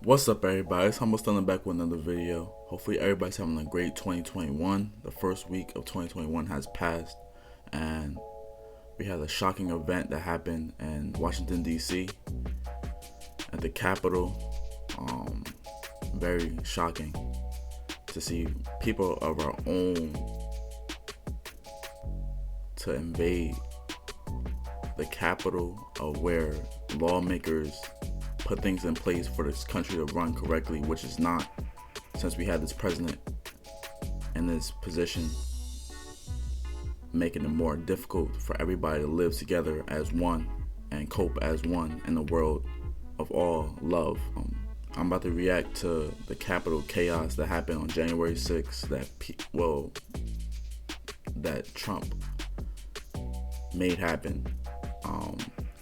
What's up, everybody? It's Humble Stunning back with another video. Hopefully everybody's having a great 2021. The first week of 2021 has passed, and we had a shocking event that happened in Washington, D.C. at the Capitol. Very shocking to see people of our own to invade the Capitol, of where lawmakers put things in place for this country to run correctly, which is not, since we had this president in this position, making it more difficult for everybody to live together as one and cope as one in a world of all love. I'm about to react to the Capitol chaos that happened on January 6th that Trump made happen,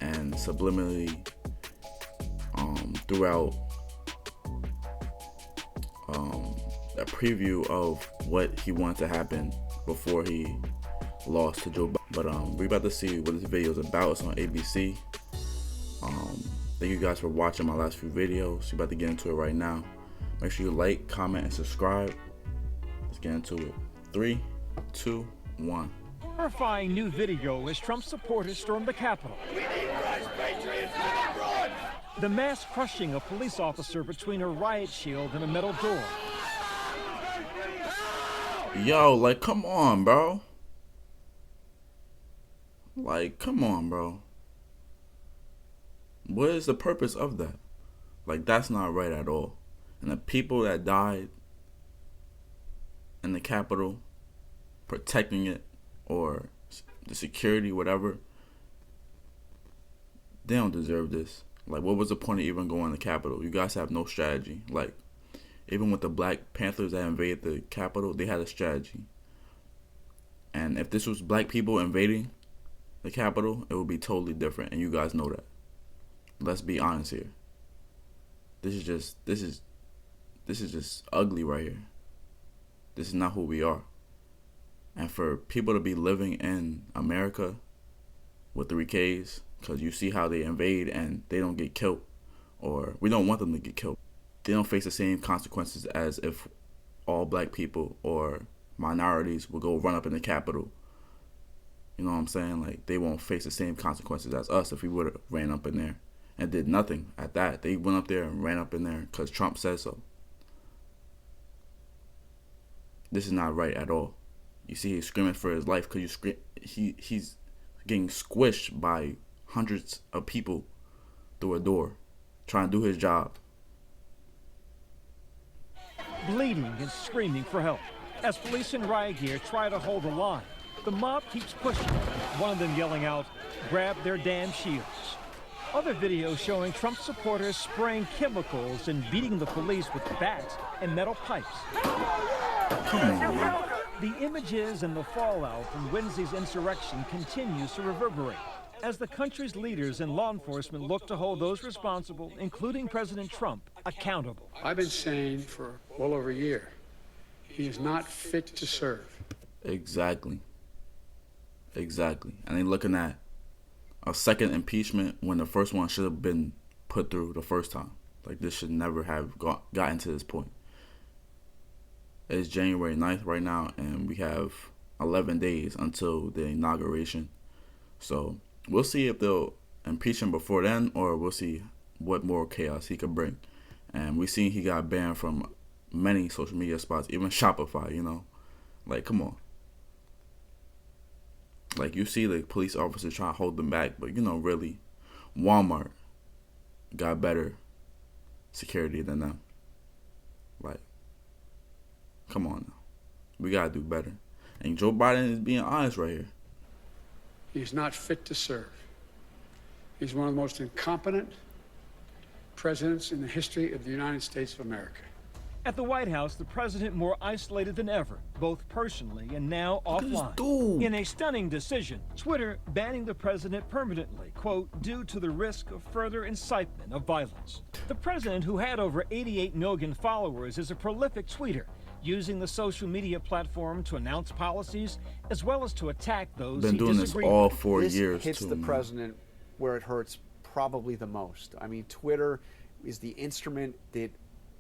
and subliminally throughout a preview of what he wanted to happen before he lost to Joe Biden. But we're about to see what this video is about. It's on ABC. Thank you guys for watching my last few videos. We're about to get into it right now. Make sure you like, comment, and subscribe. Let's get into it. 3, 2, 1. Horrifying new video as Trump supporters stormed the Capitol. The mass crushing a police officer between a riot shield and a metal door. Yo, like, come on, bro. Like, come on, bro. What is the purpose of that? Like, that's not right at all. And the people that died in the Capitol, protecting it, or the security, whatever, they don't deserve this. Like, what was the point of even going to the Capitol? You guys have no strategy. Like, even with the Black Panthers that invaded the Capitol, they had a strategy. And if this was black people invading the Capitol, it would be totally different, and you guys know that. Let's be honest here. This is just ugly right here. This is not who we are. And for people to be living in America with 3Ks, because you see how they invade and they don't get killed, or we don't want them to get killed. They don't face the same consequences as if all black people or minorities would go run up in the Capitol. You know what I'm saying? Like, they won't face the same consequences as us if we would have ran up in there and did nothing at that. They went up there and ran up in there because Trump said so. This is not right at all. You see, he's screaming for his life because he's getting squished by hundreds of people through a door, trying to do his job. Bleeding and screaming for help. As police in riot gear try to hold the line, the mob keeps pushing, one of them yelling out, "Grab their damn shields." Other videos showing Trump supporters spraying chemicals and beating the police with bats and metal pipes. Come on, man. The images and the fallout from Wednesday's insurrection continues to reverberate as the country's leaders and law enforcement look to hold those responsible, including President Trump, accountable. I've been saying for well over a year, he is not fit to serve. Exactly. And they're looking at a second impeachment when the first one should have been put through the first time. Like, this should never have gotten to this point. It's January 9th right now, and we have 11 days until the inauguration. So we'll see if they'll impeach him before then, or we'll see what more chaos he could bring. And we've seen he got banned from many social media spots, even Shopify, you know. Like, come on. Like, you see the police officers trying to hold them back, but, you know, really, Walmart got better security than them. Like, come on now. We got to do better. And Joe Biden is being honest right here. He's not fit to serve. He's one of the most incompetent presidents in the history of the United States of America. At the White House, the president more isolated than ever, both personally and now offline. In a stunning decision, Twitter banning the president permanently, quote, due to the risk of further incitement of violence. The president, who had over 88 million followers, is a prolific tweeter, using the social media platform to announce policies as well as to attack those he disagreed with. Been doing this all 4 years. This hits the president where it hurts probably the most. I mean, Twitter is the instrument that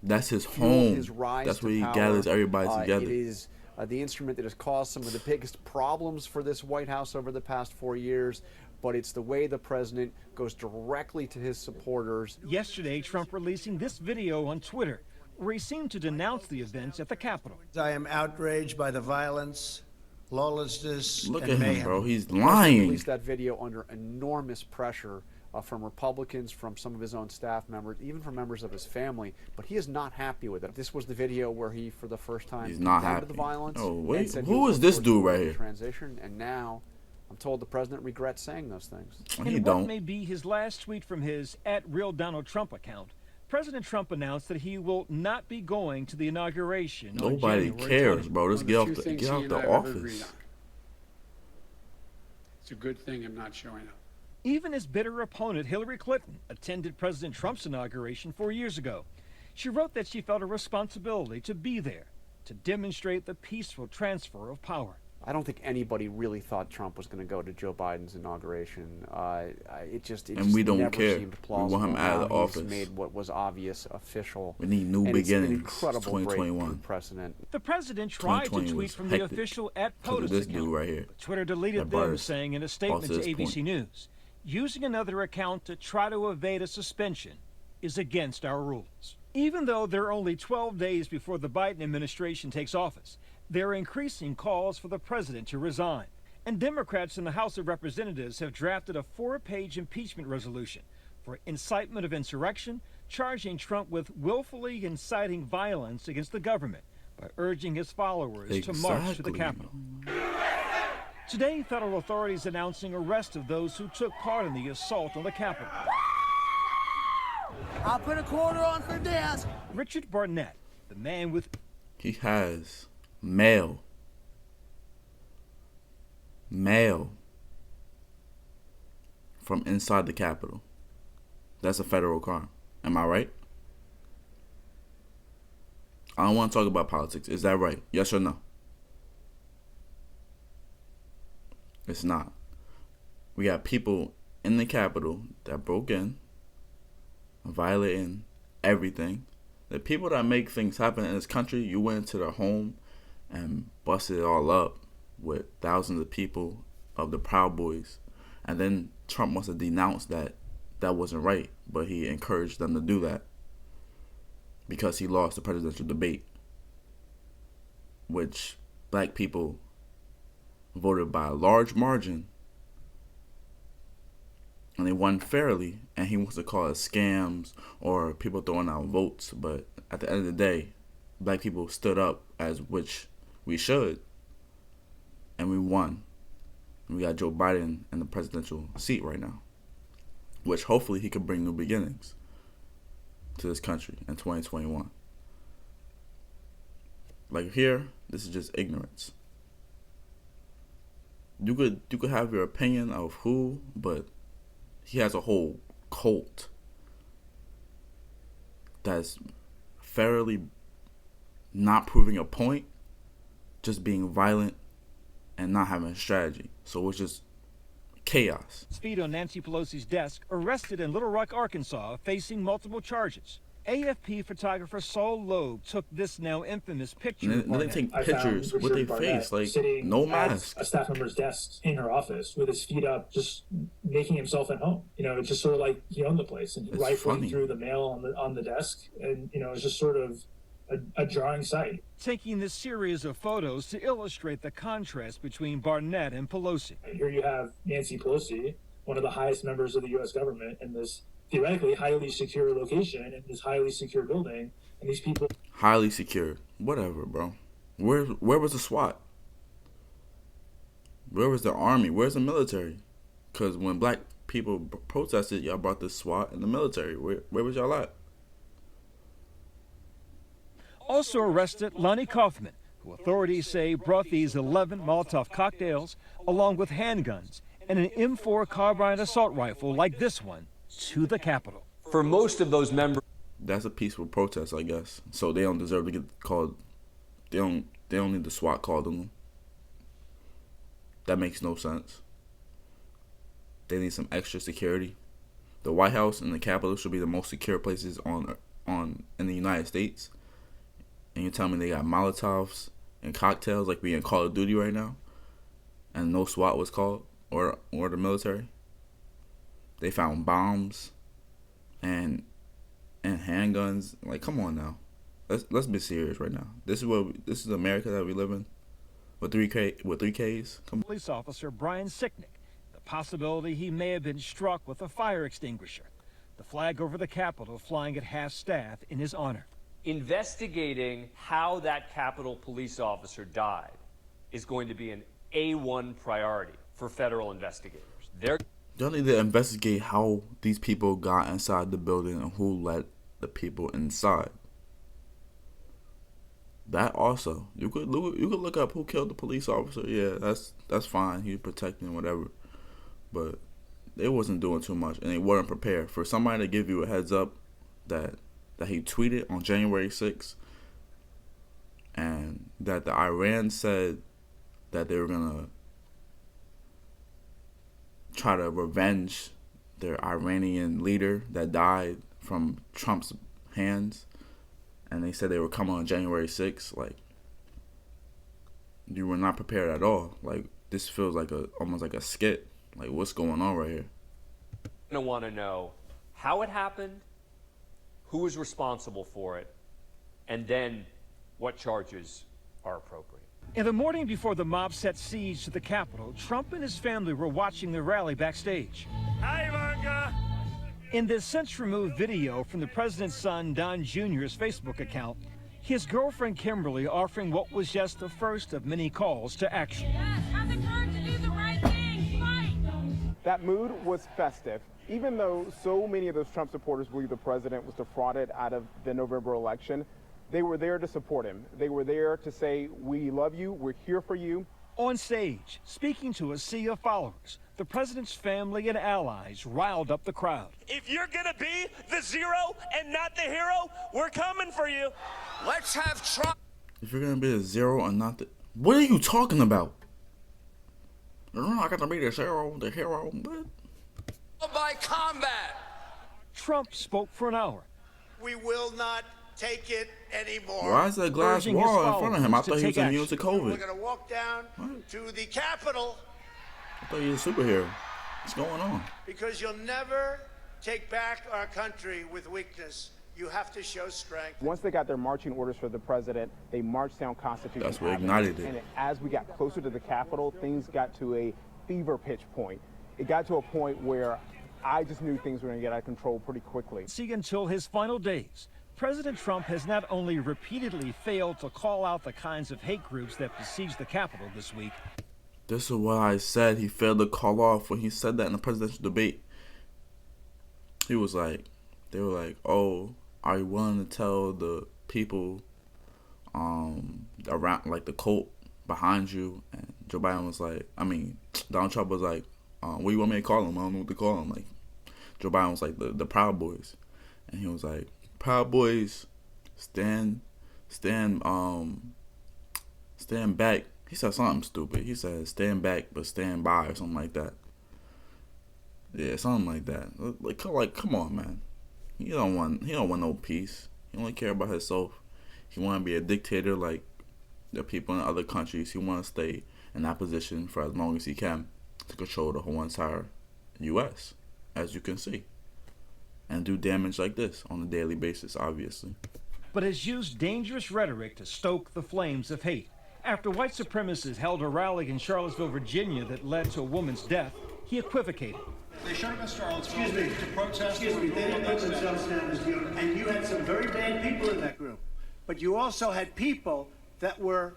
that's his home. His rise that's where to he power. gathers everybody together. It is the instrument that has caused some of the biggest problems for this White House over the past 4 years, but it's the way the president goes directly to his supporters. Yesterday, Trump releasing this video on Twitter, where he seemed to denounce the events at the Capitol. I am outraged by the violence, lawlessness, Look and at him, mayhem. bro. He's He lying. released that video under enormous pressure from Republicans, from some of his own staff members, even from members of his family. But he is not happy with it. This was the video where he, for the first time, he's not condemned happy. the violence. Oh wait, and said who is this dude right here? Transition, and now I'm told the president regrets saying those things. In what may be his last tweet from his @RealDonaldTrump account, President Trump announced that he will not be going to the inauguration. Nobody cares, bro. Just get off the office. It's a good thing I'm not showing up. Even his bitter opponent, Hillary Clinton, attended President Trump's inauguration 4 years ago. She wrote that she felt a responsibility to be there, to demonstrate the peaceful transfer of power. I don't think anybody really thought Trump was going to go to Joe Biden's inauguration. It just we don't never care. seemed We plausible. want him out of the office. He's made what was obvious official. We need new beginnings. It's an incredible 2021 precedent. The president tried to tweet from the official @Pelosis this account, dude right here. but Twitter deleted them, saying in a statement to ABC News, using another account to try to evade a suspension is against our rules. Even though there are only 12 days before the Biden administration takes office, there are increasing calls for the president to resign. And Democrats in the House of Representatives have drafted a 4-page impeachment resolution for incitement of insurrection, charging Trump with willfully inciting violence against the government by urging his followers to march to the Capitol. Today, federal authorities announcing arrest of those who took part in the assault on the Capitol. I'll put a quarter on her desk. Richard Barnett, the man with... He has mail from inside the Capitol. That's a federal crime. Am I right? I don't want to talk about politics. Is that right? Yes or no? It's not. We got people in the Capitol that broke in, violating everything. The people that make things happen in this country, you went into their home and busted it all up with thousands of people of the Proud Boys. And then Trump wants to denounce that wasn't right, but he encouraged them to do that because he lost the presidential debate, which black people voted by a large margin, and they won fairly, and he wants to call it scams or people throwing out votes. But at the end of the day, black people stood up, as which we should, and we won. And we got Joe Biden in the presidential seat right now, which hopefully he could bring new beginnings to this country in 2021. Like here, this is just ignorance. You could have your opinion of who, but he has a whole cult that's fairly not proving a point, just being violent and not having a strategy. So it's just chaos. Speed on Nancy Pelosi's desk, arrested in Little Rock, Arkansas, facing multiple charges. AFP photographer Saul Loeb took this now infamous picture. And they take pictures with their face, like no mask. A staff member's desk in her office with his feet up, just making himself at home. You know, it's just sort of like he owned the place, and rifling through the mail on the desk, and you know, it's just sort of a jarring sight. Taking this series of photos to illustrate the contrast between Barnett and Pelosi. Here you have Nancy Pelosi, one of the highest members of the U.S. government, in this theoretically highly secure location, in this highly secure building, and these people... Highly secure. Whatever, bro. Where was the SWAT? Where was the army? Where's the military? Because when black people protested, y'all brought the SWAT and the military. Where was y'all at? Also arrested, Lonnie Kaufman, who authorities say brought these 11 Molotov cocktails, along with handguns and an M4 carbine assault rifle like this one, to the Capitol. For most of those members, that's a peaceful protest, I guess. So they don't deserve to get called. They don't need the SWAT called on them. That makes no sense. They need some extra security. the White House and the Capitol should be the most secure places in the United States, and you tell me they got Molotovs and cocktails like we in Call of Duty right now, and no SWAT was called or the military. They found bombs and handguns. Like, come on now, let's be serious right now. This is America that we live in with 3Ks. Police officer Brian Sicknick, the possibility he may have been struck with a fire extinguisher. The flag over the Capitol flying at half-staff in his honor. Investigating how that Capitol police officer died is going to be an A1 priority for federal investigators. Y'all need to investigate how these people got inside the building and who let the people inside. That also, you could look up who killed the police officer. Yeah, that's fine. He was protecting whatever, but they wasn't doing too much, and they weren't prepared for somebody to give you a heads up that he tweeted on January 6th, and that the Iran said that they were gonna try to revenge their Iranian leader that died from Trump's hands, and they said they were coming on January 6th. Like, you were not prepared at all. Like, this feels like almost like a skit. Like, what's going on right here? You're going to want to know how it happened, who is responsible for it, and then what charges are appropriate. In the morning before the mob set siege to the Capitol, Trump and his family were watching the rally backstage. Hi, Ivanka. In this since-removed video from the president's son, Don Jr.'s Facebook account, his girlfriend Kimberly offering what was just the first of many calls to action. Yes, have the courage to do the right thing. Fight. That mood was festive. Even though so many of those Trump supporters believe the president was defrauded out of the November election, they were there to support him. They were there to say, we love you, we're here for you. On stage, speaking to a sea of followers, the president's family and allies riled up the crowd. If you're gonna be the zero and not the hero, we're coming for you. Let's have Trump. If you're gonna be the zero and not the... What are you talking about? You're not gonna be the zero, the hero, but... By combat. Trump spoke for an hour. We will not take it anymore. Why is that glass wall in front of him? I thought he was immune to COVID. We're going to walk down to the Capitol. I thought he was a superhero. What's going on? Because you'll never take back our country with weakness. You have to show strength. Once they got their marching orders for the president, they marched down Constitution That's what Avenue. ignited it. And as we got closer to the Capitol, things got to a fever pitch point. It got to a point where I just knew things were going to get out of control pretty quickly. See, until his final days, President Trump has not only repeatedly failed to call out the kinds of hate groups that besieged the Capitol this week. This is what I said. He failed to call off when he said that in the presidential debate. He was like, they were like, oh, are you willing to tell the people around, like the cult behind you? And Joe Biden was like, Donald Trump was like, what do you want me to call them? I don't know what to call them. Like, Joe Biden was like, the Proud Boys. And he was like, Proud Boys, stand back. He said something stupid. He said, stand back, but stand by, or something like that. Yeah, something like that. Like, come on, man. He don't want no peace. He only care about himself. He want to be a dictator like the people in other countries. He want to stay in that position for as long as he can to control the whole entire U.S., as you can see, and do damage like this on a daily basis, obviously. But has used dangerous rhetoric to stoke the flames of hate. After white supremacists held a rally in Charlottesville, Virginia that led to a woman's death, he equivocated. They showed up in Charlottesville to protest. Excuse me, they didn't put themselves down as you, and you had some very bad people in that group. But you also had people that were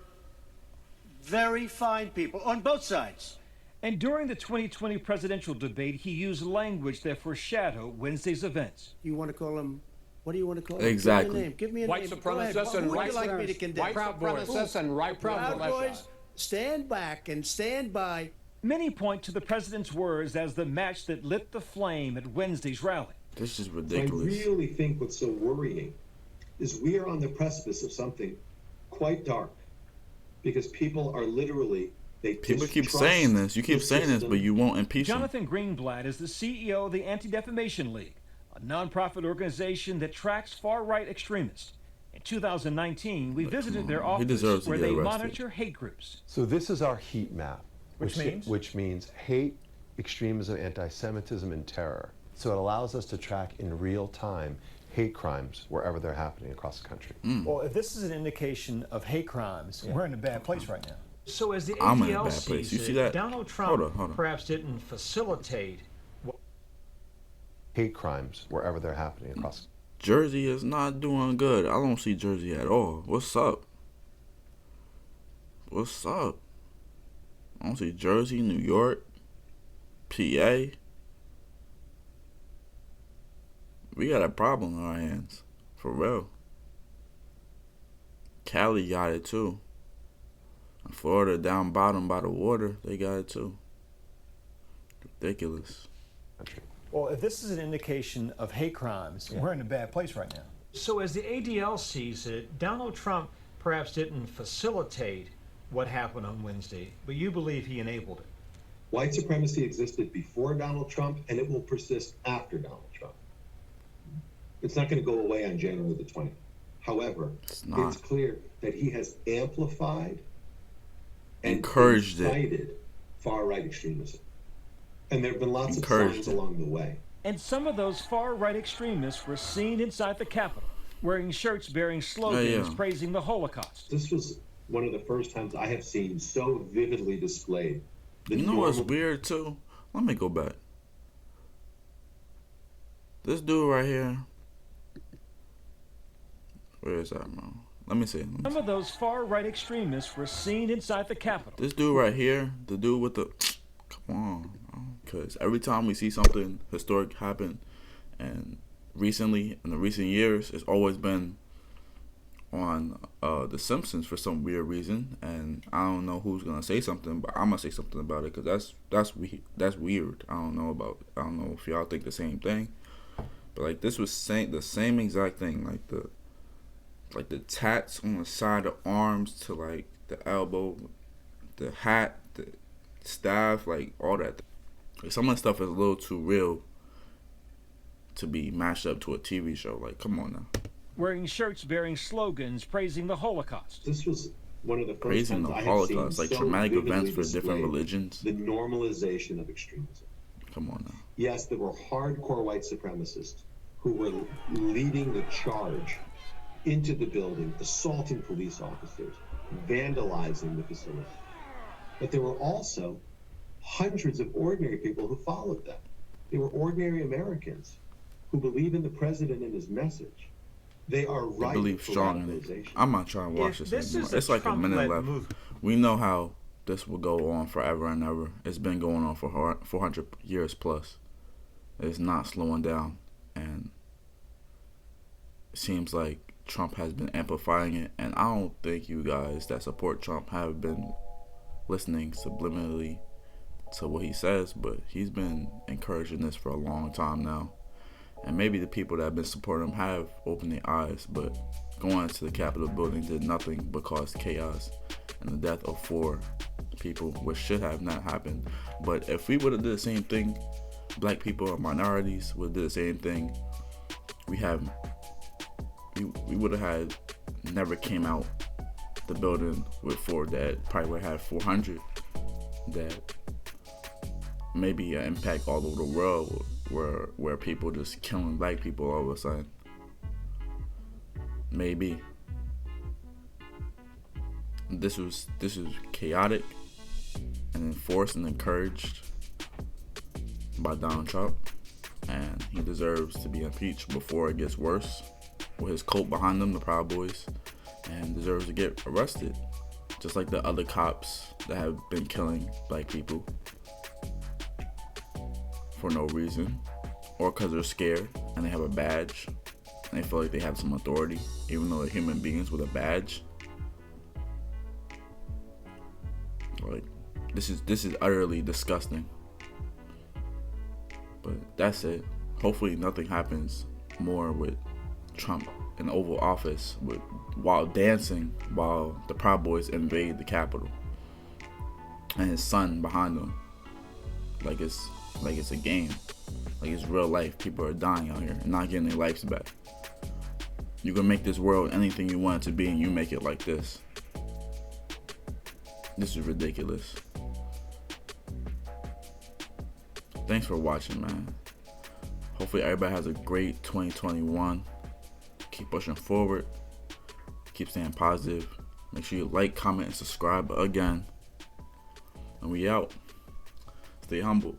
very fine people on both sides. And during the 2020 presidential debate, he used language that foreshadowed Wednesday's events. You want to call them, what do you want to call them? Exactly. Give me a name. White supremacists and white supremacists and white Proud Boys, stand back and stand by. Many point to the president's words as the match that lit the flame at Wednesday's rally. This is ridiculous. I really think what's so worrying is we are on the precipice of something quite dark, because people are literally People keep saying this. You keep saying this, but you won't impeach him. Jonathan Greenblatt is the CEO of the Antidefamation League, a nonprofit organization that tracks far-right extremists. In 2019, we visited their office where they monitor hate groups. So this is our heat map, Which means hate, extremism, anti-Semitism, and terror. So it allows us to track in real time hate crimes wherever they're happening across the country. Well, if this is an indication of hate crimes, we're in a bad place right now. So as the I'm in a ADL bad place. sees You see it, that? Donald Trump Hold on. perhaps didn't facilitate Hate crimes wherever they're happening across. Jersey is not doing good. I don't see Jersey at all. What's up? What's up? I don't see Jersey, New York, PA. We got a problem on our hands. For real. Cali got it too. And Florida down bottom by the water, they got it too. Ridiculous. Well, if this is an indication of hate crimes, we're in a bad place right now. So as the ADL sees it, Donald Trump perhaps didn't facilitate what happened on Wednesday, but you believe he enabled it. White supremacy existed before Donald Trump, and it will persist after Donald Trump. It's not going to go away on January the 20th. However, it's clear that he has amplified and encouraged incited far-right extremism. And there have been lots of signs along the way. And some of those far-right extremists were seen inside the Capitol, wearing shirts bearing slogans praising the Holocaust. This was one of the first times I have seen so vividly displayed. You know what's weird too? Let me go back. This dude right here. Where is that, man? Let me see. Some of those far-right extremists were seen inside the Capitol. This dude right here, the dude with the... Come on. Because every time we see something historic happen, and recently, in the recent years, it's always been on The Simpsons for some weird reason. And I don't know who's going to say something, but I'm going to say something about it because that's weird. I don't know if y'all think the same thing. But like this was saying the same exact thing. Like the tats on the side of arms to like the elbow, the hat, the staff, like all that. Like, some of the stuff is a little too real to be mashed up to a TV show. Like, come on now. Wearing shirts bearing slogans praising the Holocaust. This was one of the first praising times the I Holocaust, have seen like so traumatic events for displayed different religions. The normalization of extremism. Come on now. Yes, there were hardcore white supremacists who were leading the charge into the building, assaulting police officers, vandalizing the facility. But there were also hundreds of ordinary people who followed them. They were ordinary Americans who believe in the president and his message. They are right. I believe strong in it. I'm not trying to watch this anymore. It's like a minute left. We know how this will go on forever and ever. It's been going on for 400 years plus. It's not slowing down, and it seems like Trump has been amplifying it. And I don't think you guys that support Trump have been listening subliminally to what he says, but he's been encouraging this for a long time now. And maybe the people that have been supporting him have opened their eyes, but going to the Capitol building did nothing but cause chaos and the death of 4 people, which should have not happened. But if we would have did the same thing, black people or minorities would have did the same thing, we would have had never came out the building with 4 dead. Probably would have had 400 dead. Maybe an impact all over the world where people just killing black people all of a sudden. Maybe. This is chaotic and enforced and encouraged by Donald Trump, and he deserves to be impeached before it gets worse with his cult behind him, the Proud Boys, and deserves to get arrested, just like the other cops that have been killing black people for no reason, or because they're scared and they have a badge and they feel like they have some authority, even though they're human beings with a badge. Like, this is utterly disgusting. But that's it. Hopefully nothing happens more with Trump in the Oval Office while dancing while the Proud Boys invade the Capitol. and his son behind him. Like it's a game. Like it's real life. People are dying out here and not getting their lives back. You can make this world anything you want it to be, and you make it like this. This is ridiculous. Thanks for watching, man. Hopefully everybody has a great 2021. Keep pushing forward. Keep staying positive. Make sure you like, comment, and subscribe again. And we out. Stay humble.